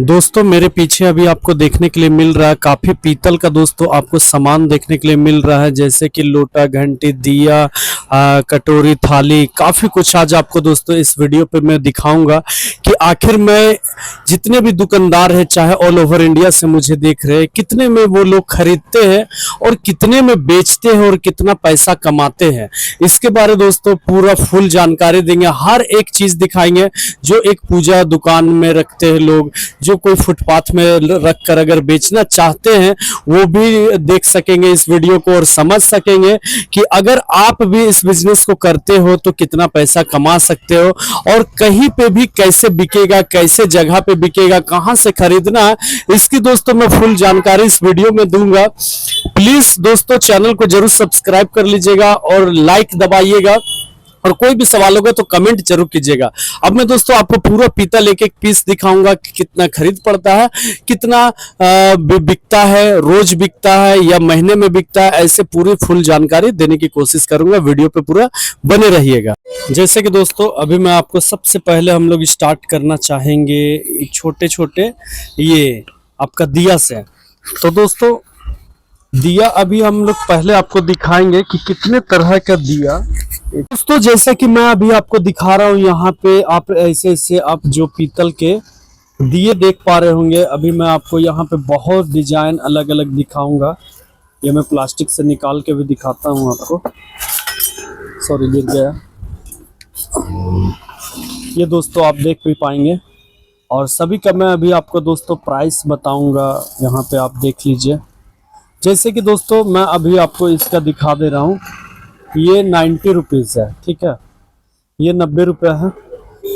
दोस्तों मेरे पीछे अभी आपको देखने के लिए मिल रहा है काफी पीतल का दोस्तों आपको सामान देखने के लिए मिल रहा है, जैसे कि लोटा, घंटी, दिया, कटोरी, थाली, काफी कुछ आज आपको दोस्तों इस वीडियो पे मैं दिखाऊंगा कि आखिर में जितने भी दुकानदार हैं चाहे ऑल ओवर इंडिया से मुझे देख रहे हैं, कितने में वो लोग खरीदते हैं और कितने में बेचते हैं और कितना पैसा कमाते हैं। इसके बारे दोस्तों पूरा फुल जानकारी देंगे, हर एक चीज दिखाएंगे जो एक पूजा दुकान में रखते हैं लोग, जो कोई फुटपाथ में रख कर अगर बेचना चाहते हैं वो भी देख सकेंगे इस वीडियो को और समझ सकेंगे कि अगर आप भी इस बिजनेस को करते हो तो कितना पैसा कमा सकते हो और कहीं पे भी कैसे बिकेगा, कैसे जगह पे बिकेगा, कहां से खरीदना है, इसकी दोस्तों मैं फुल जानकारी इस वीडियो में दूंगा। प्लीज दोस्तों चैनल को जरूर सब्सक्राइब कर लीजिएगा और लाइक दबाइएगा और कोई भी सवाल होगा तो कमेंट जरूर कीजिएगा। अब मैं दोस्तों आपको पूरा पीतल एक एक पीस दिखाऊंगा कि कितना खरीद पड़ता है, कितना बिकता है, रोज बिकता है या महीने में बिकता है, ऐसे पूरी फुल जानकारी देने की कोशिश करूंगा। वीडियो पे पूरा बने रहिएगा। जैसे कि दोस्तों अभी मैं आपको सबसे पहले हम लोग स्टार्ट करना चाहेंगे छोटे छोटे ये आपका दिया से। तो दोस्तों दिया अभी हम लोग पहले आपको दिखाएंगे कि कितने तरह का दिया। दोस्तों जैसा कि मैं अभी आपको दिखा रहा हूँ यहाँ पे आप ऐसे ऐसे आप जो पीतल के दिए देख पा रहे होंगे। अभी मैं आपको यहाँ पे बहुत डिजाइन अलग अलग दिखाऊंगा। ये मैं प्लास्टिक से निकाल के भी दिखाता हूँ आपको। सॉरी गिर गया। ये दोस्तों आप देख भी पाएंगे और सभी का मैं अभी आपको दोस्तों प्राइस बताऊंगा। यहाँ पे आप देख लीजिए। जैसे कि दोस्तों मैं अभी आपको इसका दिखा दे रहा हूँ, ये 90 रुपीज़ है, ठीक है, ये 90 रुपये है।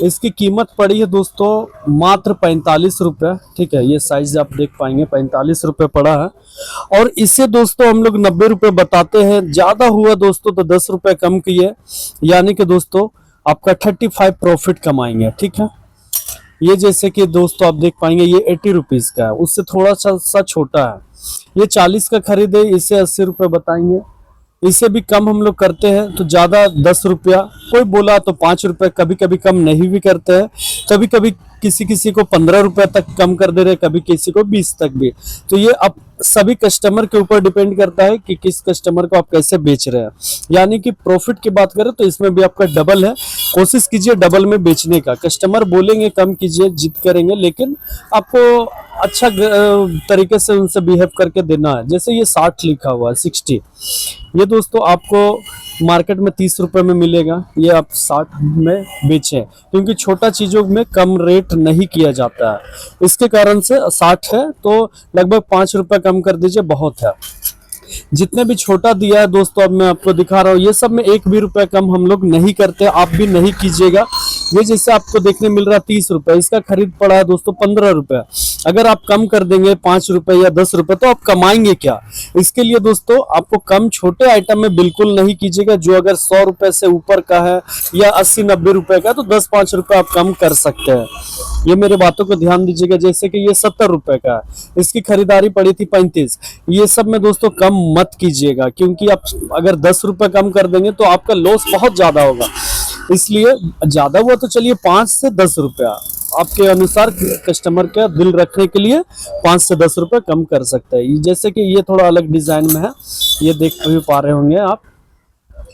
इसकी कीमत पड़ी है दोस्तों मात्र 45 रुपये, ठीक है। ये साइज आप देख पाएंगे 45 रुपये पड़ा है और इसे दोस्तों हम लोग 90 रुपये बताते हैं। ज़्यादा हुआ दोस्तों तो 10 रुपये कम किए, यानी कि दोस्तों आपका 35 प्रॉफिट कमाएंगे, ठीक है। ये जैसे कि दोस्तों आप देख पाएंगे ये 80 रुपीज़ का है, उससे थोड़ा सा छोटा है। ये 40 का खरीदे, इसे 80 रुपये बताएंगे। इसे भी कम हम लोग करते हैं तो ज़्यादा 10 रुपया, कोई बोला तो 5 रुपये, कभी कभी कम नहीं भी करते हैं। कभी कभी किसी को 15 रुपये तक कम कर दे रहे, कभी किसी को 20 तक भी। तो ये अब सभी कस्टमर के ऊपर डिपेंड करता है कि किस कस्टमर को आप कैसे बेच रहे हैं। यानी कि प्रॉफिट की बात करें तो इसमें भी आपका डबल है। कोशिश कीजिए डबल में बेचने का। कस्टमर बोलेंगे कम कीजिए, जिद करेंगे, लेकिन आपको अच्छा तरीके से उनसे बिहेव करके देना है। जैसे ये 60 लिखा हुआ है, 60, ये दोस्तों आपको मार्केट में 30 रुपये में मिलेगा, ये आप 60 में बेचें, क्योंकि छोटा चीज़ों में कम रेट नहीं किया जाता है। इसके कारण से 60 है तो लगभग 5 रुपये कम कर दीजिए, बहुत है। जितने भी छोटा दिया है दोस्तों अब मैं आपको दिखा रहा हूँ, ये सब में 1 भी रुपया कम हम लोग नहीं करते, आप भी नहीं कीजिएगा। ये जैसे आपको देखने मिल रहा है 30 रुपये, इसका खरीद पड़ा है दोस्तों 15 रुपये। अगर आप कम कर देंगे 5 रुपये या 10 रुपये तो आप कमाएंगे क्या? इसके लिए दोस्तों आपको कम छोटे आइटम में बिल्कुल नहीं कीजिएगा। जो अगर 100 रुपये से ऊपर का है या 80-90 रुपये का तो 10-5 रुपये आप कम कर सकते हैं। ये मेरे बातों को ध्यान दीजिएगा। जैसे कि ये 70 रुपये का है, इसकी खरीदारी पड़ी थी 35। ये सब में दोस्तों कम मत कीजिएगा, क्योंकि आप अगर 10 रुपये कम कर देंगे तो आपका लॉस बहुत ज्यादा होगा। इसलिए ज्यादा हुआ तो चलिए 5 से 10 रुपया आपके अनुसार कस्टमर का दिल रखने के लिए 5 से 10 रुपये कम कर सकते हैं। जैसे कि ये थोड़ा अलग डिजाइन में है, ये देख भी पा रहे होंगे आप।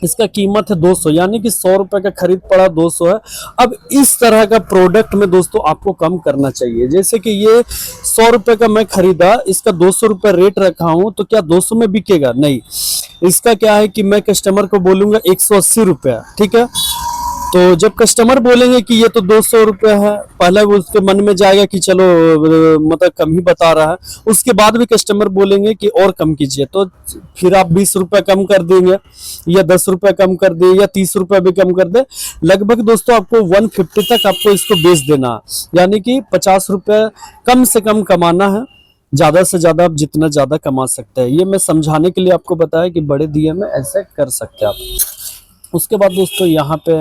इसका कीमत है 200, यानी कि 100 रुपये का खरीद पड़ा 200 है। अब इस तरह का प्रोडक्ट में दोस्तों आपको कम करना चाहिए। जैसे कि ये 100 रुपये का मैं खरीदा, इसका 200 रुपये रेट रखा हूं, तो क्या 200 में बिकेगा? नहीं। इसका क्या है कि मैं कस्टमर को बोलूंगा 180 रुपये, ठीक है। तो जब कस्टमर बोलेंगे कि ये तो 200 रुपये है, पहले वो उसके मन में जाएगा कि चलो मतलब कम ही बता रहा है। उसके बाद भी कस्टमर बोलेंगे कि और कम कीजिए, तो फिर आप 20 रुपये कम कर देंगे या 10 रुपये कम कर दे या 30 रुपये भी कम कर दे। लगभग दोस्तों आपको 150 तक आपको इसको बेच देना, यानी कि 50 रुपये कम से कम कमाना है। ज़्यादा से ज़्यादा आप जितना ज़्यादा कमा सकते हैं। ये मैं समझाने के लिए आपको बताया कि बड़े दिए में ऐसे कर सकते हैं आप। उसके बाद दोस्तों यहाँ पे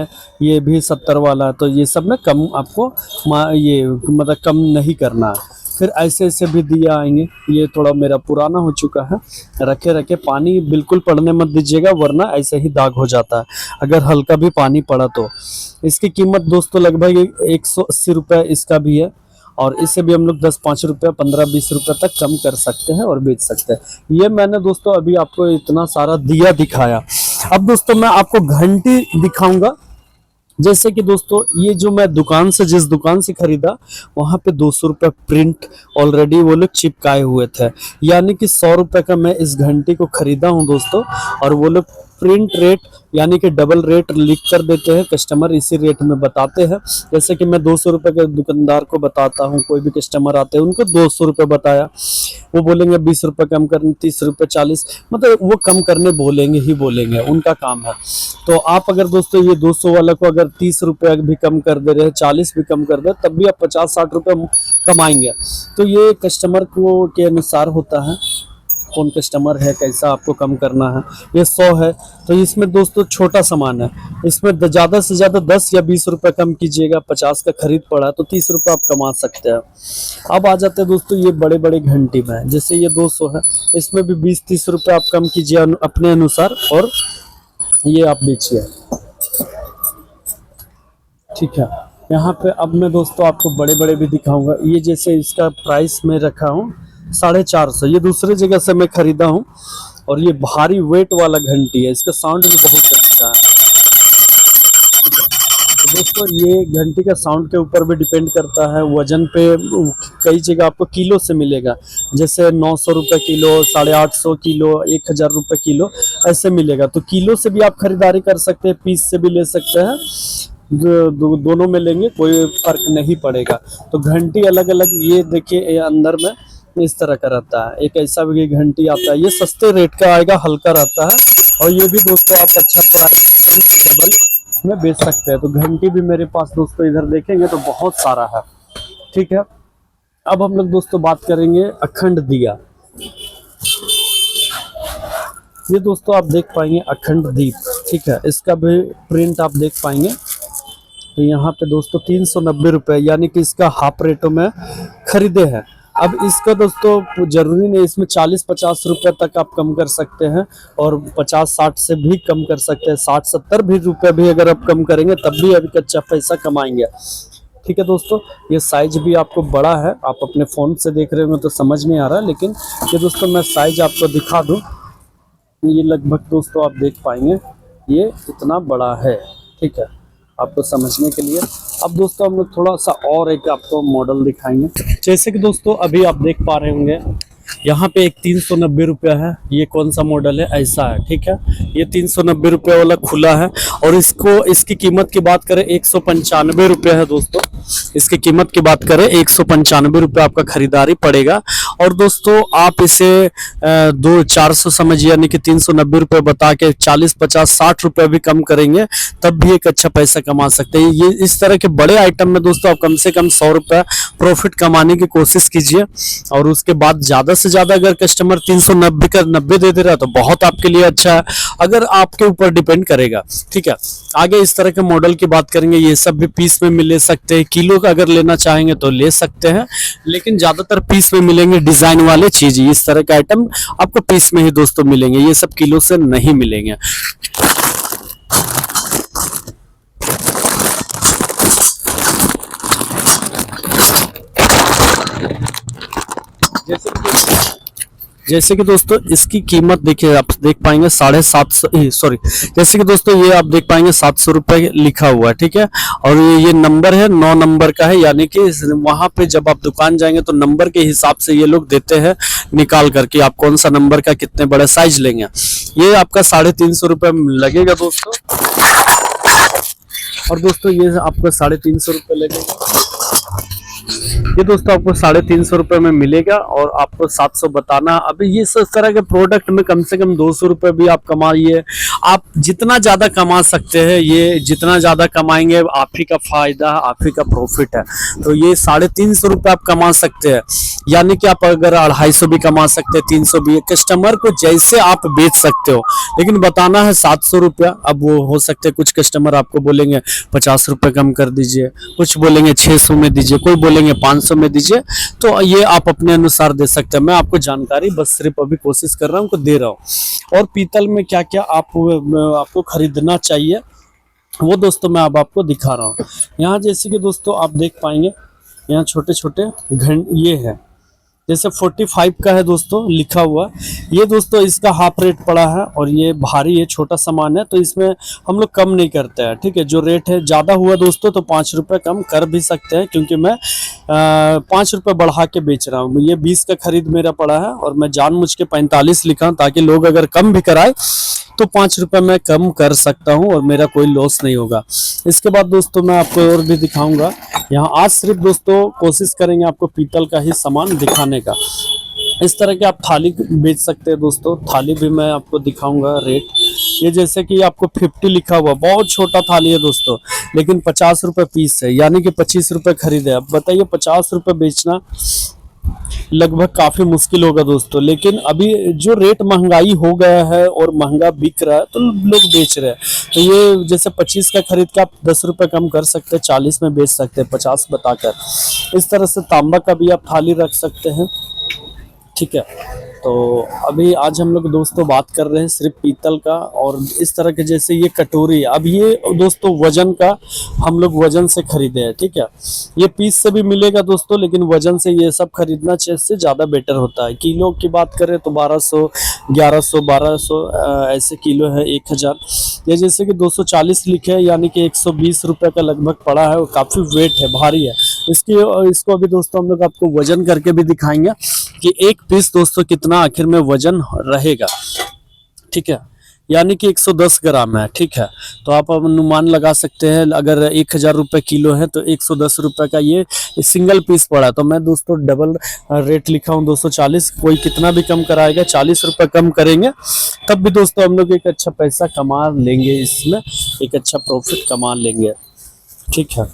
ये भी 70 वाला है, तो ये सब में कम आपको ये मतलब कम नहीं करना है। फिर ऐसे ऐसे भी दिया आएंगे। ये थोड़ा मेरा पुराना हो चुका है, रखे रखे पानी बिल्कुल पड़ने मत दीजिएगा, वरना ऐसे ही दाग हो जाता है अगर हल्का भी पानी पड़ा तो। इसकी कीमत दोस्तों लगभग 180 रुपये इसका भी है। और इससे भी हम लोग 10-5 रुपये 15-20 रुपये तक कम कर सकते हैं और बेच सकते हैं। ये मैंने दोस्तों अभी आपको इतना सारा दिया दिखाया। अब दोस्तों मैं आपको घंटी दिखाऊंगा। जैसे कि दोस्तों ये जो मैं दुकान से जिस दुकान से खरीदा वहाँ पे 200 रुपये प्रिंट ऑलरेडी वो लोग चिपकाए हुए थे, यानी कि 100 रुपये का मैं इस घंटी को खरीदा हूँ दोस्तों। और वो लोग प्रिंट रेट यानी कि डबल रेट लिख कर देते हैं, कस्टमर इसी रेट में बताते हैं। जैसे कि मैं 200 रुपये के दुकानदार को बताता हूँ, कोई भी कस्टमर आते हैं उनको 200 रुपये बताया, वो बोलेंगे 20 रुपये कम करने, 30 रुपये 40, मतलब वो कम करने बोलेंगे ही बोलेंगे, उनका काम है। तो आप अगर दोस्तों ये 200 वाला को अगर 30 रुपये भी कम कर दे रहे हैं, 40 भी कम कर दे, तब भी आप 50-60 रुपये कमाएंगे। तो ये कस्टमर को के अनुसार होता है, कौन कस्टमर है, कैसा आपको कम करना है। ये 100 है तो इसमें दोस्तों छोटा सामान है, इसमें ज़्यादा से ज़्यादा 10 या 20 रुपये कम कीजिएगा। 50 का खरीद पड़ा तो 30 रुपये आप कमा सकते हैं। अब आ जाते हैं दोस्तों ये बड़े बड़े घंटी में, जैसे ये 200 है, इसमें भी 20-30 रुपये आप कम कीजिए अपने अनुसार और ये आप बेचिए। ठीक है, यहाँ पे अब मैं दोस्तों आपको बड़े बड़े भी दिखाऊंगा। ये जैसे इसका प्राइस मैं रखा हूँ 450, ये दूसरे जगह से मैं खरीदा हूँ और ये भारी वेट वाला घंटी है, इसका साउंड भी बहुत अच्छा है। ठीक है, तो दोस्तों ये घंटी का साउंड के ऊपर भी डिपेंड करता है, वजन पे कई जगह आपको किलो से मिलेगा, जैसे 900 रुपये किलो, 850 किलो, 1000 रुपये किलो ऐसे मिलेगा। तो किलो से भी आप खरीदारी कर सकते हैं, पीस से भी ले सकते हैं, दोनों में लेंगे कोई फर्क नहीं पड़ेगा। तो घंटी अलग अलग, ये देखिए अंदर में इस तरह का रहता है, एक ऐसा भी घंटी आता है, ये सस्ते रेट का आएगा, हल्का रहता है और ये भी दोस्तों आप अच्छा प्राइस डबल में बेच सकते हैं। तो घंटी भी मेरे पास दोस्तों इधर देखेंगे तो बहुत सारा है। ठीक है, अब हम लोग दोस्तों बात करेंगे अखंड दिया। ये दोस्तों आप देख पाएंगे अखंड दीप, ठीक है, इसका भी प्रिंट आप देख पाएंगे। तो यहाँ पे दोस्तों 390 रुपये, यानी कि इसका हाफ रेटों में खरीदे हैं। अब इसका दोस्तों जरूरी नहीं, इसमें 40-50 रुपये तक आप कम कर सकते हैं और 50-60 से भी कम कर सकते हैं, 60-70 भी रुपये भी अगर आप कम करेंगे तब भी अभी अच्छा पैसा कमाएंगे। ठीक है दोस्तों, ये साइज भी आपको बड़ा है, आप अपने फ़ोन से देख रहे हो तो समझ नहीं आ रहा, लेकिन ये दोस्तों मैं साइज आपको दिखा दूँ। ये लगभग दोस्तों आप देख पाएंगे ये इतना बड़ा है। ठीक है, आपको समझने के लिए। अब दोस्तों हम लोग थोड़ा सा और एक आपको मॉडल दिखाएंगे। जैसे कि दोस्तों अभी आप देख पा रहे होंगे यहाँ पे एक 390 रुपया है, ये कौन सा मॉडल है, ऐसा है। ठीक है, ये 390 रुपये वाला खुला है और इसकी कीमत की बात करें 195 रुपये है दोस्तों। इसकी कीमत की बात करें 195 रुपये आपका खरीदारी पड़ेगा। और दोस्तों आप इसे 400 समझिए, यानी कि 390 रुपये बता के 40-50-60 रुपये भी कम करेंगे तब भी एक अच्छा पैसा कमा सकते हैं। ये इस तरह के बड़े आइटम में दोस्तों आप कम से कम 100 रुपये प्रॉफिट कमाने की कोशिश कीजिए और उसके बाद ज़्यादा से ज़्यादा अगर कस्टमर 390 का 90 दे दे रहा है तो बहुत आपके लिए अच्छा है, अगर आपके ऊपर डिपेंड करेगा। ठीक है, आगे इस तरह के मॉडल की बात करेंगे। ये सब भी पीस में ले सकते हैं, किलो का अगर लेना चाहेंगे तो ले सकते हैं, लेकिन ज़्यादातर पीस में मिलेंगे डिज़ाइन वाले चीज़। इस तरह के आइटम आपको पीस में ही दोस्तों मिलेंगे, ये सब किलो से नहीं मिलेंगे। जैसे कि दोस्तों इसकी कीमत देखिए, आप देख पाएंगे 750, सॉरी, जैसे कि दोस्तों ये आप देख पाएंगे 700 रुपये लिखा हुआ है। ठीक है, और ये नंबर है 9 नंबर का है, यानी कि वहां पे जब आप दुकान जाएंगे तो नंबर के हिसाब से ये लोग देते हैं निकाल करके, आप कौन सा नंबर का कितने बड़े साइज लेंगे। ये आपका 350 रुपये लगेगा दोस्तों। और दोस्तों ये आपको 350 रुपये लगेगा। ये दोस्तों आपको 350 रुपये में मिलेगा और आपको 700 बताना। अभी ये इस तरह के प्रोडक्ट में कम से कम 200 रुपये भी आप कमाइए। आप जितना ज़्यादा कमा सकते हैं, ये जितना ज़्यादा कमाएंगे आप ही का फायदा, आप ही का प्रॉफिट है। तो ये 350 रुपये आप कमा सकते हैं, यानी कि आप अगर 250 भी कमा सकते हैं, 300 भी, कस्टमर को जैसे आप बेच सकते हो, लेकिन बताना है 700 रुपया। अब वो हो सकते हैं कुछ कस्टमर आपको बोलेंगे 50 रुपये कम कर दीजिए, कुछ बोलेंगे 600 में दीजिए, कोई बोलेंगे 500 में दीजिए, तो ये आप अपने अनुसार दे सकते हैं। मैं आपको जानकारी बस सिर्फ अभी कोशिश कर रहा हूँ, दे रहा हूँ। और पीतल में क्या क्या आपको खरीदना चाहिए वो दोस्तों मैं अब आपको दिखा रहा हूँ। यहाँ जैसे कि दोस्तों आप देख पाएंगे यहाँ छोटे छोटे घन ये है, जैसे 45 का है दोस्तों लिखा हुआ। ये दोस्तों इसका हाफ रेट पड़ा है, और ये भारी है, छोटा सामान है, तो इसमें हम लोग कम नहीं करते हैं, ठीक है। जो रेट है ज़्यादा हुआ दोस्तों तो 5 रुपये कम कर भी सकते हैं, क्योंकि मैं 5 रुपये बढ़ा के बेच रहा हूँ। ये 20 का खरीद मेरा पड़ा है, और मैं जानबूझ के 45 लिखा हूँ, ताकि लोग अगर कम भी कराए तो 5 रुपये मैं कम कर सकता हूँ, और मेरा कोई लॉस नहीं होगा। इसके बाद दोस्तों मैं आपको और भी दिखाऊंगा। यहाँ आज सिर्फ दोस्तों कोशिश करेंगे आपको पीतल का ही सामान दिखाने का। इस तरह के आप थाली बेच सकते हैं दोस्तों, थाली भी मैं आपको दिखाऊंगा रेट। ये जैसे कि आपको 50 लिखा हुआ, बहुत छोटा थाली है दोस्तों, लेकिन 50 रुपये पीस है, यानी कि 25 रुपये खरीदे। अब बताइए 50 रुपये बेचना लगभग काफी मुश्किल होगा दोस्तों, लेकिन अभी जो रेट महंगाई हो गया है और महंगा बिक रहा है तो लोग बेच रहे हैं। तो ये जैसे 25 का खरीद के आप 10 रुपये कम कर सकते हैं, 40 में बेच सकते हैं 50 बताकर। इस तरह से तांबा का भी आप थाली रख सकते हैं, ठीक है। तो अभी आज हम लोग दोस्तों बात कर रहे हैं सिर्फ पीतल का, और इस तरह के जैसे ये कटोरी। अब ये दोस्तों वजन का हम लोग वजन से खरीदे हैं, ठीक है। ये पीस से भी मिलेगा दोस्तों, लेकिन वजन से ये सब खरीदना से ज़्यादा बेटर होता है। किलो की बात करें तो 1200, 1100, 1200 ऐसे किलो है, 1000। ये जैसे कि 240 लिखे है, यानी कि 120 रुपये का लगभग पड़ा है, और काफ़ी वेट है, भारी है। इसको अभी दोस्तों हम लोग आपको वजन करके भी दिखाएंगे कि एक पीस दोस्तों कितना आखिर में वजन रहेगा, ठीक है। यानी कि 110 ग्राम है, ठीक है। तो आप अनुमान लगा सकते हैं, अगर 1000 रुपये किलो है तो 110 रुपये का ये सिंगल पीस पड़ा। तो मैं दोस्तों डबल रेट लिखा हूँ 240। कोई कितना भी कम कराएगा, 40 रुपये कम करेंगे तब भी दोस्तों हम लोग एक अच्छा पैसा कमा लेंगे, इसमें एक अच्छा प्रॉफिट कमा लेंगे, ठीक है।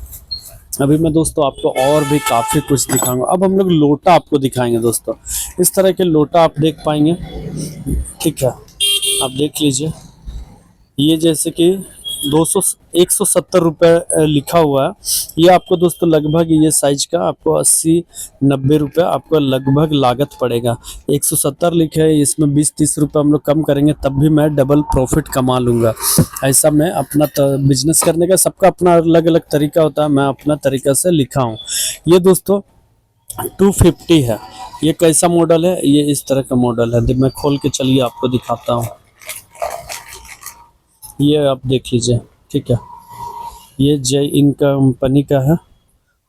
अभी मैं दोस्तों आपको और भी काफ़ी कुछ दिखाऊंगा। अब हम लोग लोटा आपको दिखाएंगे दोस्तों। इस तरह के लोटा आप देख पाएंगे, ठीक है। आप देख लीजिए, ये जैसे कि 170 रुपये लिखा हुआ है। ये आपको दोस्तों लगभग ये साइज का आपको 80-90 रुपये आपको लगभग लागत पड़ेगा। 170 लिखे है, इसमें 20-30 रुपये हम लोग कम करेंगे तब भी मैं डबल प्रॉफिट कमा लूँगा। ऐसा मैं अपना बिजनेस करने का, सबका अपना अलग अलग तरीका होता है, मैं अपना तरीका से लिखा हूँ। ये दोस्तों 250 है। ये कैसा मॉडल है, ये इस तरह का मॉडल है। मैं खोल के चलिए आपको दिखाता हूँ। ये आप देख लीजिए, ठीक है। ये जय इन कंपनी का है,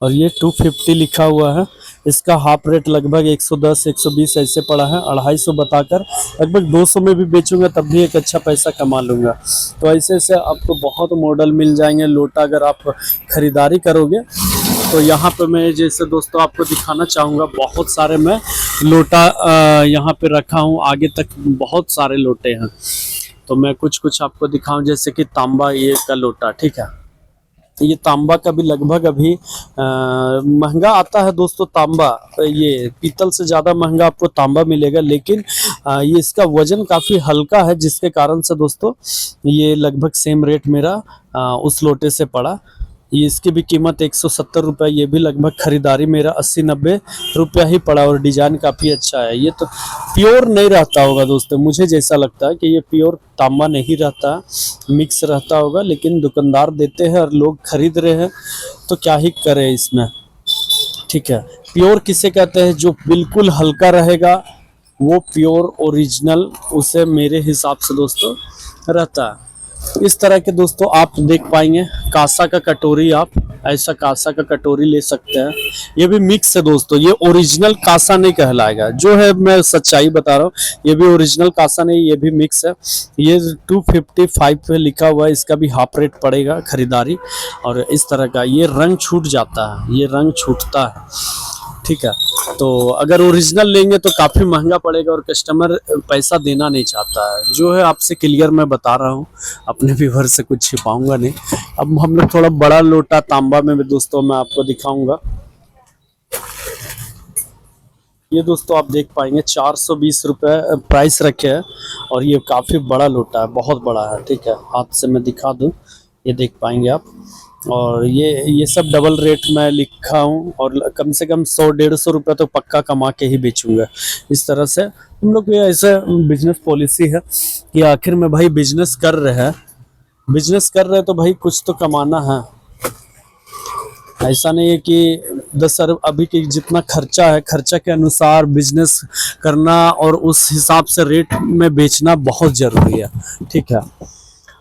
और ये 250 लिखा हुआ है। इसका हाफ रेट लगभग 110-120 ऐसे पड़ा है। 250 बताकर लगभग 200 में भी बेचूंगा तब भी एक अच्छा पैसा कमा लूँगा। तो ऐसे ऐसे आपको बहुत मॉडल मिल जाएंगे लोटा, अगर आप ख़रीदारी करोगे तो। यहाँ पे मैं जैसे दोस्तों आपको दिखाना चाहूँगा, बहुत सारे मैं लोटा यहाँ पे रखा हूँ, आगे तक बहुत सारे लोटे हैं। तो मैं कुछ कुछ आपको दिखाऊं, जैसे कि तांबा ये का लोटा, ठीक है। ये तांबा का भी लगभग अभी महंगा आता है दोस्तों तांबा। ये पीतल से ज़्यादा महंगा आपको तांबा मिलेगा, लेकिन ये इसका वजन काफ़ी हल्का है, जिसके कारण से दोस्तों ये लगभग सेम रेट मेरा उस लोटे से पड़ा। ये इसकी भी कीमत 170 रुपये। ये भी लगभग खरीदारी मेरा 80-90 रुपया ही पड़ा, और डिजाइन काफ़ी अच्छा है। ये तो प्योर नहीं रहता होगा दोस्तों, मुझे जैसा लगता है कि ये प्योर तांबा नहीं रहता, मिक्स रहता होगा, लेकिन दुकानदार देते हैं और लोग खरीद रहे हैं तो क्या ही करें इसमें, ठीक है। प्योर किसे कहते हैं, जो बिल्कुल हल्का रहेगा वो प्योर ओरिजिनल उसे मेरे हिसाब से दोस्तों रहता है। इस तरह के दोस्तों आप देख पाएंगे कांसा का कटोरी, आप ऐसा कांसा का कटोरी ले सकते हैं। ये भी मिक्स है दोस्तों, ये ओरिजिनल कांसा नहीं कहलाएगा, जो है मैं सच्चाई बता रहा हूँ। ये भी ओरिजिनल कांसा नहीं, ये भी मिक्स है। ये 255 पे लिखा हुआ है, इसका भी हाफ रेट पड़ेगा खरीदारी। और इस तरह का ये रंग छूट जाता है, ये रंग छूटता है, ठीक है। तो अगर ओरिजिनल लेंगे तो काफ़ी महंगा पड़ेगा, और कस्टमर पैसा देना नहीं चाहता है। जो है आपसे क्लियर मैं बता रहा हूँ, अपने व्यूअर से कुछ छिपाऊंगा नहीं। अब हम लोग थोड़ा बड़ा लोटा तांबा में भी दोस्तों मैं आपको दिखाऊंगा। ये दोस्तों आप देख पाएंगे 420 रुपये प्राइस रखे हैं, और ये काफ़ी बड़ा लोटा है, बहुत बड़ा है, ठीक है। हाथ से मैं दिखा दूँ, ये देख पाएंगे आप। और ये सब डबल रेट में लिखा हूँ, और कम से कम 100-150 रुपये तो पक्का कमा के ही बेचूंगा। इस तरह से हम लोग ये ऐसे बिजनेस पॉलिसी है कि आखिर में भाई बिजनेस कर रहे हैं तो भाई कुछ तो कमाना है। ऐसा नहीं है कि 10 अरब अभी के जितना खर्चा है, खर्चा के अनुसार बिजनेस करना और उस हिसाब से रेट में बेचना बहुत ज़रूरी है। ठीक है,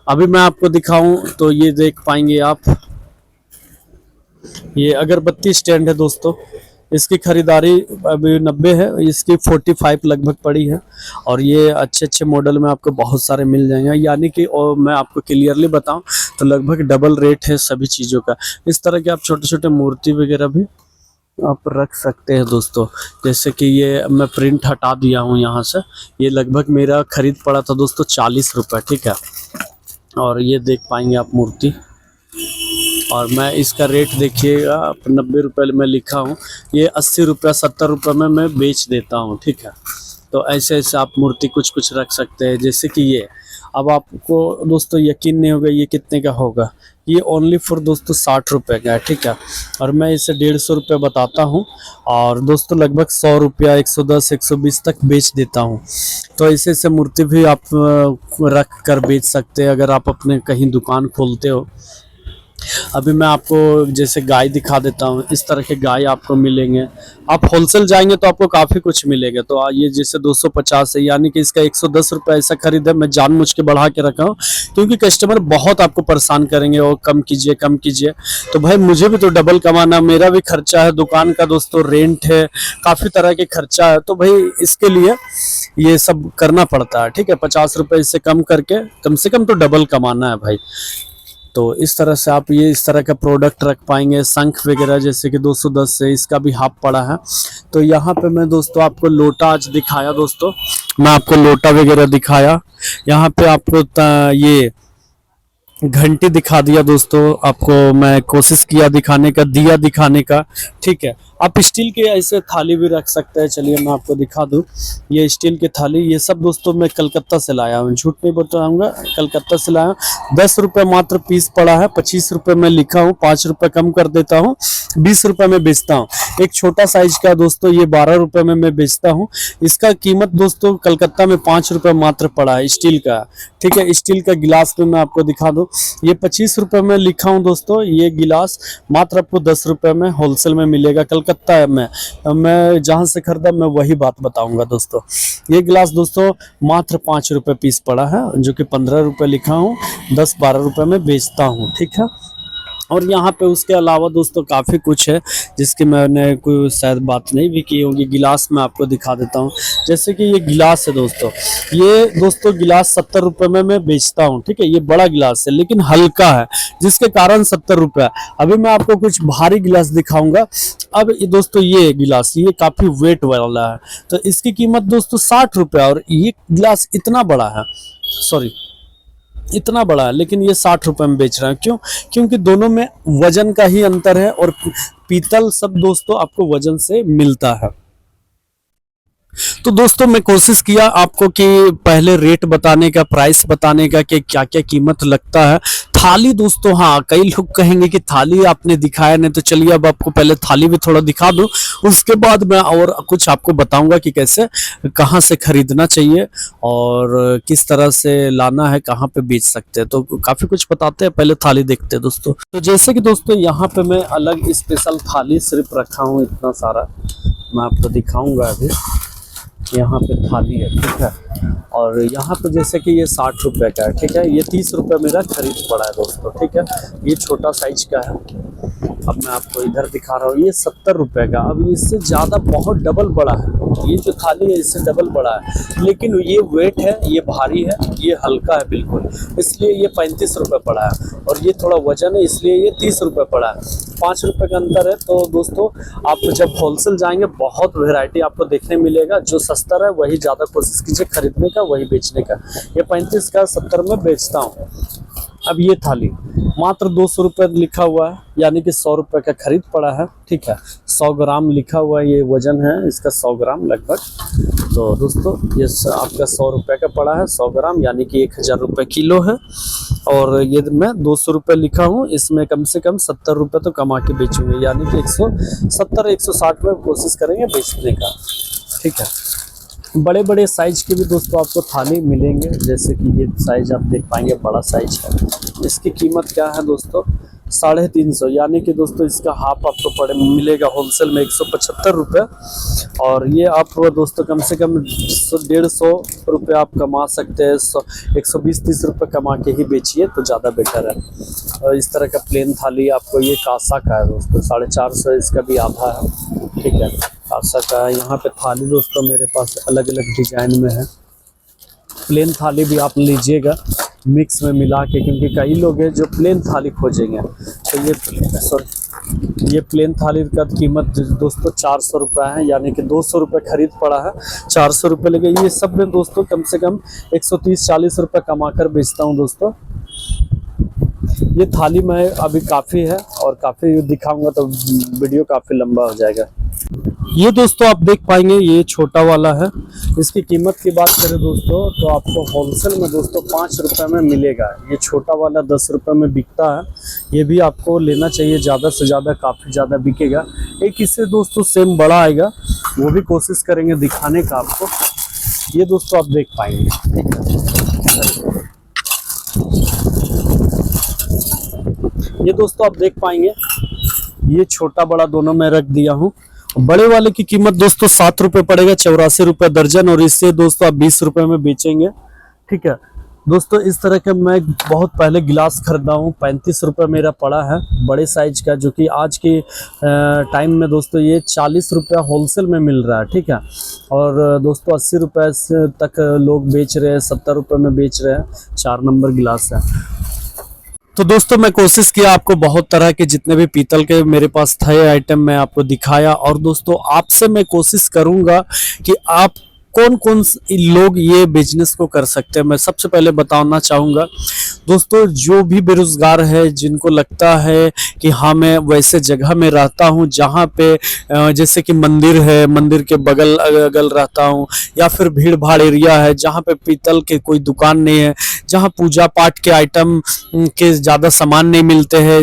अभी मैं आपको दिखाऊं तो ये देख पाएंगे आप, ये अगरबत्ती स्टैंड है दोस्तों। इसकी खरीदारी अभी 90 है, इसकी 45 लगभग पड़ी है। और ये अच्छे अच्छे मॉडल में आपको बहुत सारे मिल जाएंगे, यानी कि और मैं आपको क्लियरली बताऊं तो लगभग डबल रेट है सभी चीज़ों का। इस तरह के आप छोटे छोटे मूर्ति वगैरह भी आप रख सकते हैं दोस्तों। जैसे कि ये मैं प्रिंट हटा दिया हूँ यहाँ से, ये लगभग मेरा खरीद पड़ा था दोस्तों 40 रुपये। ठीक है, और ये देख पाएंगे आप मूर्ति, और मैं इसका रेट देखिएगा आप 90 रुपये में लिखा हूँ, ये 80 रुपये 70 रुपये में मैं बेच देता हूँ। ठीक है, तो ऐसे ऐसे आप मूर्ति कुछ कुछ रख सकते हैं। जैसे कि ये, अब आपको दोस्तों यकीन नहीं होगा ये कितने का होगा, ये ओनली फॉर दोस्तों 60 रुपये का है। ठीक है, और मैं इसे 150 रुपये बताता हूँ, और दोस्तों लगभग 100 रुपया 110 120 तक बेच देता हूँ। तो ऐसे ऐसे मूर्ति भी आप रख कर बेच सकते हैं अगर आप अपने कहीं दुकान खोलते हो। अभी मैं आपको जैसे गाय दिखा देता हूँ, इस तरह के गाय आपको मिलेंगे। आप होलसेल जाएंगे तो आपको काफ़ी कुछ मिलेगा। तो ये जैसे 250 है, यानी कि इसका 110 रुपये ऐसा खरीद है। मैं जानबूझ के बढ़ा के रखा हूँ क्योंकि कस्टमर बहुत आपको परेशान करेंगे और कम कीजिए कम कीजिए। तो भाई मुझे भी तो डबल कमाना, मेरा भी खर्चा है, दुकान का दोस्तों रेंट है, काफ़ी तरह के खर्चा है। तो भाई इसके लिए ये सब करना पड़ता है। ठीक है, 50 रुपये इससे कम करके कम से कम तो डबल कमाना है भाई। तो इस तरह से आप ये इस तरह का प्रोडक्ट रख पाएंगे। शंख वगैरह जैसे कि 210 से इसका भी हाफ पड़ा है। तो यहाँ पे मैं दोस्तों आपको लोटा आज दिखाया दोस्तों, मैं आपको लोटा वगैरह दिखाया। यहाँ पे आपको ये घंटी दिखा दिया दोस्तों, आपको मैं कोशिश किया दिखाने का, दिया दिखाने का। ठीक है, आप स्टील के ऐसे थाली भी रख सकते हैं। चलिए मैं आपको दिखा दूं, ये स्टील की थाली, ये सब दोस्तों मैं कलकत्ता से लाया हूँ, झूठ नहीं बताऊंगा, कलकत्ता से लाया हूँ। 10 रुपये मात्र पीस पड़ा है, 25 रुपये में लिखा हूँ, 5 रुपये कम कर देता हूँ, 20 रुपये में बेचता हूँ। एक छोटा साइज का दोस्तों ये 12 रुपये में मैं बेचता हूँ। इसका कीमत दोस्तों कलकत्ता में 5 रुपये मात्र पड़ा है, स्टील का। ठीक है, स्टील का गिलास में मैं आपको दिखा दूं, ये 25 रुपये में लिखा हूं दोस्तों। ये गिलास मात्र आपको 10 रुपये में होलसेल में मिलेगा कलकत्ता में। मैं जहां से खरीदा मैं वही बात बताऊंगा दोस्तों। ये गिलास दोस्तों मात्र 5 रुपये पीस पड़ा है, जो कि 15 रुपये लिखा हूँ, 10-12 रुपये में बेचता हूँ। ठीक है, और यहाँ पे उसके अलावा दोस्तों काफ़ी कुछ है जिसकी मैंने कोई शायद बात नहीं भी की होगी। गिलास मैं आपको दिखा देता हूँ, जैसे कि ये गिलास है दोस्तों, ये दोस्तों गिलास 70 रुपये में मैं बेचता हूँ। ठीक है, ये बड़ा गिलास है लेकिन हल्का है, जिसके कारण 70 रुपये। अभी मैं आपको कुछ भारी गिलास दिखाऊंगा। अब दोस्तों ये गिलास, ये काफ़ी वेट वाला है, तो इसकी कीमत दोस्तों 60 रुपये, और ये गिलास इतना बड़ा है, सॉरी इतना बड़ा है, लेकिन ये 60 रुपये में बेच रहा है। क्यों? क्योंकि दोनों में वजन का ही अंतर है, और पीतल सब दोस्तों आपको वजन से मिलता है। तो दोस्तों मैं कोशिश किया आपको कि पहले रेट बताने का, प्राइस बताने का कि क्या क्या कीमत लगता है। थाली दोस्तों, हाँ कई लोग कहेंगे कि थाली आपने दिखाया नहीं, तो चलिए अब आपको पहले थाली भी थोड़ा दिखा दूं, उसके बाद मैं और कुछ आपको बताऊंगा कि कैसे कहाँ से खरीदना चाहिए और किस तरह से लाना है, कहाँ पे बेच सकते हैं। तो काफ़ी कुछ बताते हैं, पहले थाली देखते हैं दोस्तों। तो जैसे कि दोस्तों यहाँ पे मैं अलग स्पेशल थाली सिर्फ रखा हूँ, इतना सारा मैं आपको दिखाऊंगा। अभी यहाँ पे थाली है, ठीक है, और यहाँ पे जैसे कि ये 60 रुपये का है। ठीक है, ये 30 रुपये मेरा खरीद पड़ा है दोस्तों। ठीक है, ये छोटा साइज का है। अब मैं आपको इधर दिखा रहा हूँ, ये 70 रुपये का। अब इससे ज़्यादा बहुत डबल बड़ा है, ये जो थाली है इससे डबल बड़ा है, लेकिन ये वेट है, ये भारी है, ये हल्का है बिल्कुल, इसलिए ये 35 रुपये पड़ा है। और ये थोड़ा वजन है, इसलिए ये 30 रुपये पड़ा है, 5 रुपये का अंतर है। तो दोस्तों आप जब होलसेल जाएंगे बहुत वैरायटी आपको देखने मिलेगा। जो सस्ता है वही ज़्यादा कोशिश कीजिए खरीदने का, वही बेचने का। ये 35 का 70 में बेचता हूँ। अब ये थाली मात्र 200 रुपये लिखा हुआ है, यानी कि 100 रुपये का खरीद पड़ा है। ठीक है, 100 ग्राम लिखा हुआ है, ये वजन है इसका 100 ग्राम लगभग। तो दोस्तों ये आपका 100 रुपये का पड़ा है, 100 ग्राम, यानी कि 1000 रुपये किलो है। और ये मैं 200 रुपये लिखा हूँ, इसमें कम से कम 70 रुपये तो कमा के बेचूंगे, यानी कि 170-160 में कोशिश करेंगे बेचने का। ठीक है, बड़े बड़े साइज के भी दोस्तों आपको थाली मिलेंगे, जैसे कि ये साइज आप देख पाएंगे, बड़ा साइज है। इसकी कीमत क्या है दोस्तों, 350, यानी कि दोस्तों इसका हाफ आपको पड़े मिलेगा होलसेल में 175 रुपये। और ये आप दोस्तों कम से कम 150 रुपये आप कमा सकते हैं। 120-130 रुपये कमा के ही बेचिए तो ज़्यादा बेटर है। और इस तरह का प्लेन थाली आपको ये कासा का है दोस्तों, 450 इसका भी आधा है, ठीक है, कासा का है। यहाँ पे थाली दोस्तों मेरे पास अलग अलग डिजाइन में है। प्लेन थाली भी आप लीजिएगा मिक्स में मिला के, क्योंकि कई लोग हैं जो प्लेन थाली खोजेंगे। तो ये प्लेन थाली का कीमत दोस्तों 400 रुपये है, यानी कि 200 रुपये खरीद पड़ा है, 400 रुपये लगे। ये सब में दोस्तों कम से कम 130-40 रुपये कमा कर बेचता हूँ दोस्तों। ये थाली में अभी काफ़ी है और काफ़ी दिखाऊंगा तो वीडियो काफ़ी लंबा हो जाएगा। ये दोस्तों आप देख पाएंगे ये छोटा वाला है। इसकी कीमत की बात करें दोस्तों तो आपको होलसेल में दोस्तों 5 रुपये में मिलेगा। ये छोटा वाला 10 रुपये में बिकता है। ये भी आपको लेना चाहिए, ज़्यादा से ज़्यादा, काफ़ी ज़्यादा बिकेगा। एक इससे दोस्तों सेम बड़ा आएगा, वो भी कोशिश करेंगे दिखाने का आपको। ये दोस्तों आप देख पाएंगे, ये दोस्तों आप देख पाएंगे ये छोटा बड़ा दोनों में रख दिया हूँ। बड़े वाले की कीमत दोस्तों 7 रुपये पड़ेगा, 84 रुपये दर्जन, और इससे दोस्तों आप 20 रुपये में बेचेंगे, ठीक है दोस्तों। इस तरह के मैं बहुत पहले गिलास खरीदा हूँ, 35 रुपये मेरा पड़ा है बड़े साइज का, जो कि आज के टाइम में दोस्तों ये 40 रुपये होलसेल में मिल रहा है, ठीक है। और दोस्तों 80 रुपये तक लोग बेच रहे हैं, 70 रुपये में बेच रहे हैं। 4 नंबर गिलास है। तो दोस्तों मैं कोशिश किया आपको बहुत तरह के जितने भी पीतल के मेरे पास थे आइटम मैं आपको दिखाया। और दोस्तों आपसे मैं कोशिश करूंगा कि आप कौन कौन लोग ये बिजनेस को कर सकते हैं। मैं सबसे पहले बताना चाहूँगा दोस्तों, जो भी बेरोजगार है, जिनको लगता है कि हाँ मैं वैसे जगह में रहता हूँ जहाँ पे जैसे कि मंदिर है, मंदिर के बगल अगल रहता हूँ, या फिर भीड़ भाड़ एरिया है जहाँ पे पीतल के कोई दुकान नहीं है, जहाँ पूजा पाठ के आइटम के ज़्यादा सामान नहीं मिलते हैं,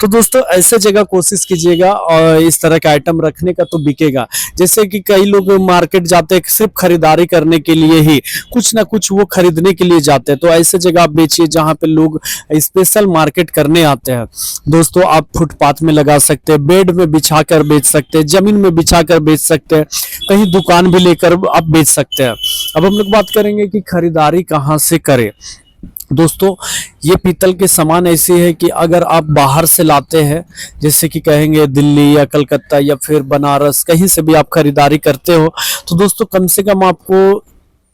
तो दोस्तों ऐसे जगह कोशिश कीजिएगा और इस तरह के आइटम रखने का, तो बिकेगा। जैसे कि कई लोग मार्केट जाते हैं सिर्फ खरीदारी करने के लिए ही, कुछ ना कुछ वो खरीदने के लिए जाते हैं, तो ऐसे जगह आप बेचिए जहाँ पे लोग स्पेशल मार्केट करने आते हैं। दोस्तों आप फुटपाथ में लगा सकते हैं, बेड में बिछा कर बेच सकते हैं, जमीन में बिछा कर बेच सकते हैं, कहीं दुकान भी लेकर आप बेच सकते हैं। अब हम लोग बात करेंगे कि खरीदारी कहाँ से करें। दोस्तों ये पीतल के सामान ऐसे है कि अगर आप बाहर से लाते हैं, जैसे कि कहेंगे दिल्ली या कलकत्ता या फिर बनारस, कहीं से भी आप खरीदारी करते हो, तो दोस्तों कम से कम आपको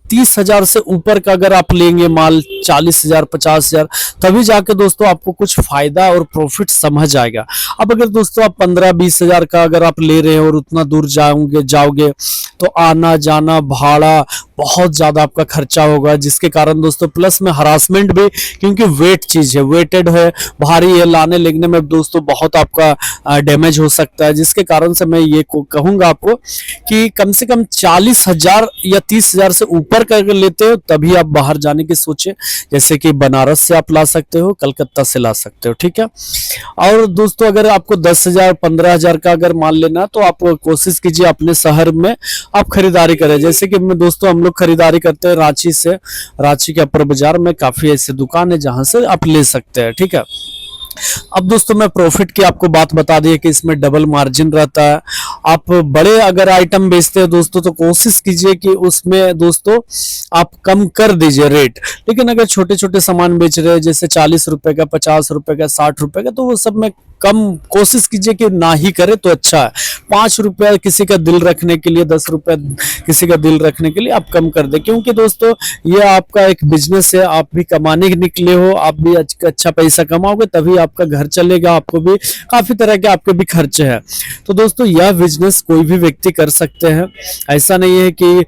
30,000 से ऊपर का अगर आप लेंगे माल, 40,000 50,000, तभी जाके दोस्तों आपको कुछ फायदा और प्रॉफिट समझ आएगा। अब अगर दोस्तों आप 15-20 हजार का अगर आप ले रहे हो और उतना दूर जाओगे तो आना जाना भाड़ा बहुत ज़्यादा आपका खर्चा होगा, जिसके कारण दोस्तों प्लस में हरासमेंट भी, क्योंकि वेट चीज़ है, वेटेड है, भारी है, लाने लेने में दोस्तों बहुत आपका डैमेज हो सकता है, जिसके कारण से मैं ये कहूँगा आपको कि कम से कम 40,000 या 30,000 से ऊपर का अगर लेते हो तभी आप बाहर जाने की सोचे। जैसे कि बनारस से आप ला सकते हो, कलकत्ता से ला सकते हो, ठीक है। और दोस्तों अगर आपको 10,000 15,000 का अगर माल लेना तो आप कोशिश कीजिए अपने शहर में आप खरीदारी करें। जैसे कि मैं दोस्तों हम लोग खरीदारी करते हैं रांची से, रांची के अपर बाजार में काफी ऐसे दुकान है जहां से आप ले सकते हैं, ठीक है। अब दोस्तों मैं प्रॉफिट की आपको बात बता दी कि इसमें डबल मार्जिन रहता है। आप बड़े अगर आइटम बेचते हैं दोस्तों तो कोशिश कीजिए कि उसमें दोस्तों आप कम कर दीजिए रेट, लेकिन अगर छोटे छोटे सामान बेच रहे हैं जैसे 40 रुपए का, 50 रुपए का, 60 रुपए का, तो वो सब में कम कोशिश कीजिए कि ना ही करे तो अच्छा है। 5 रुपया किसी का दिल रखने के लिए, 10 रुपया किसी का दिल रखने के लिए आप कम कर दे, क्योंकि दोस्तों ये आपका एक बिजनेस है, आप भी कमाने निकले हो, आप भी अच्छा पैसा कमाओगे तभी आपका घर चलेगा, आपको भी काफी तरह के आपके भी खर्चे हैं। तो दोस्तों यह बिजनेस कोई भी व्यक्ति कर सकते हैं, ऐसा नहीं है कि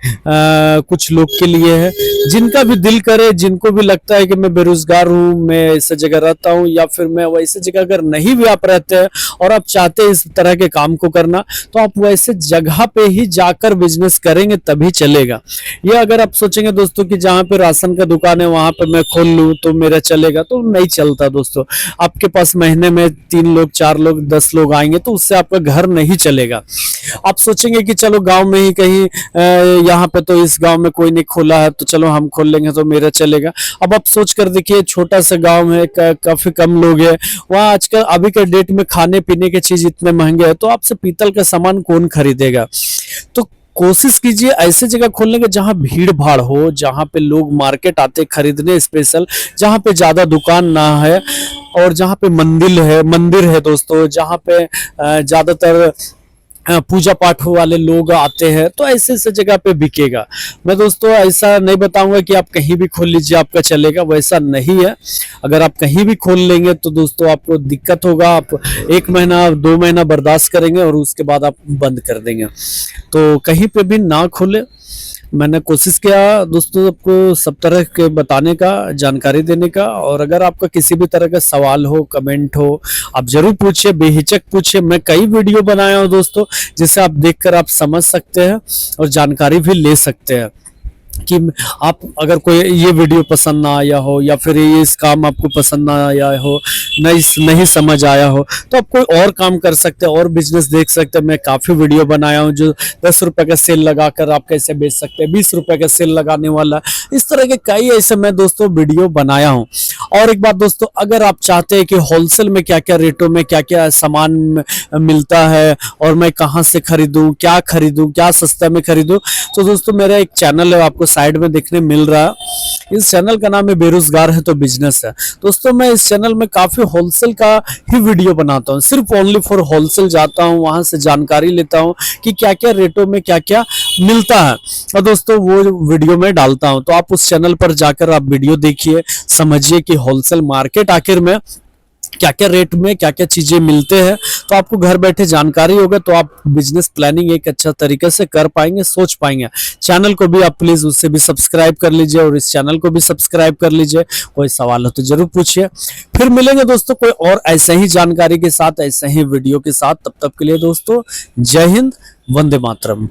कुछ लोग के लिए है। जिनका भी दिल करे, जिनको भी लगता है कि मैं बेरोजगार हूँ, मैं ऐसे जगह रहता हूँ, या फिर मैं वैसे जगह अगर नहीं भी आप रहते हैं और आप चाहते हैं इस तरह के काम को करना, तो आप वैसे जगह पे ही जाकर बिजनेस करेंगे तभी चलेगा। ये अगर आप सोचेंगे दोस्तों कि जहाँ पे राशन का दुकान है वहां पे मैं खोल लूँ तो मेरा चलेगा, तो नहीं चलता दोस्तों। आपके पास महीने में 3 लोग 4 लोग 10 लोग आएंगे तो उससे आपका घर नहीं चलेगा। आप सोचेंगे कि चलो गांव में ही कहीं यहाँ पे तो इस गांव में कोई नहीं खोला है तो चलो हम खोल लेंगे तो मेरा चलेगा। अब आप सोच कर देखिए, छोटा सा गांव है, काफी कम लोग हैं, वहाँ आजकल अभी के डेट में खाने पीने के चीज इतने महंगे हैं, तो आपसे पीतल का सामान कौन खरीदेगा। तो कोशिश कीजिए ऐसे जगह खोलने के जहां भीड़ भाड़ हो, जहां पे लोग मार्केट आते खरीदने स्पेशल, जहां पे ज्यादा दुकान ना है और जहां पे मंदिर है दोस्तों, जहां पे ज्यादातर पूजा पाठ वाले लोग आते हैं, तो ऐसे ऐसे जगह पे बिकेगा। मैं दोस्तों ऐसा नहीं बताऊंगा कि आप कहीं भी खोल लीजिए आपका चलेगा, वैसा नहीं है। अगर आप कहीं भी खोल लेंगे तो दोस्तों आपको दिक्कत होगा, आप 1 महीना 2 महीना बर्दाश्त करेंगे और उसके बाद आप बंद कर देंगे। तो कहीं पे भी ना खोले। मैंने कोशिश किया दोस्तों आपको सब तरह के बताने का, जानकारी देने का, और अगर आपका किसी भी तरह का सवाल हो, कमेंट हो, आप जरूर पूछिए, बेहिचक पूछिए। मैं कई वीडियो बनाया हूं दोस्तों जिसे आप देखकर आप समझ सकते हैं और जानकारी भी ले सकते हैं कि आप अगर कोई ये वीडियो पसंद ना आया हो या फिर ये इस काम आपको पसंद ना आया हो, नहीं समझ आया हो, तो आप कोई और काम कर सकते हैं और बिजनेस देख सकते हैं। मैं काफ़ी वीडियो बनाया हूँ जो 10 रुपए का सेल लगाकर आप कैसे बेच सकते हैं, 20 रुपए का सेल लगाने वाला, इस तरह के कई ऐसे मैं दोस्तों वीडियो बनाया हूँ। और एक बात दोस्तों, अगर आप चाहते हैं कि होलसेल में क्या क्या रेटों में क्या क्या सामान मिलता है और मैं कहाँ से खरीदूं, क्या सस्ता में खरीदूं, तो दोस्तों मेरा एक चैनल है, आपको साइड में देखने मिल रहा है। इस चैनल का नाम है बेरोजगार है तो बिजनेस है। दोस्तों मैं इस चैनल में काफी होलसेल का ही वीडियो बनाता हूँ, सिर्फ ओनली फॉर होलसेल जाता हूँ, वहां से जानकारी लेता हूँ कि क्या क्या रेटों में क्या क्या मिलता है, और दोस्तों वो वीडियो में डालता हूँ। तो आप उस चैनल पर जाकर आप वीडियो देखिए, समझिए कि होलसेल मार्केट आखिर में क्या क्या रेट में क्या क्या चीजें मिलते हैं, तो आपको घर बैठे जानकारी होगा, तो आप बिजनेस प्लानिंग एक अच्छा तरीके से कर पाएंगे, सोच पाएंगे। चैनल को भी आप प्लीज उससे भी सब्सक्राइब कर लीजिए और इस चैनल को भी सब्सक्राइब कर लीजिए। कोई सवाल हो तो जरूर पूछिए। फिर मिलेंगे दोस्तों कोई और ऐसे ही जानकारी के साथ, ऐसे ही वीडियो के साथ। तब तक के लिए दोस्तों जय हिंद, वंदे मातरम।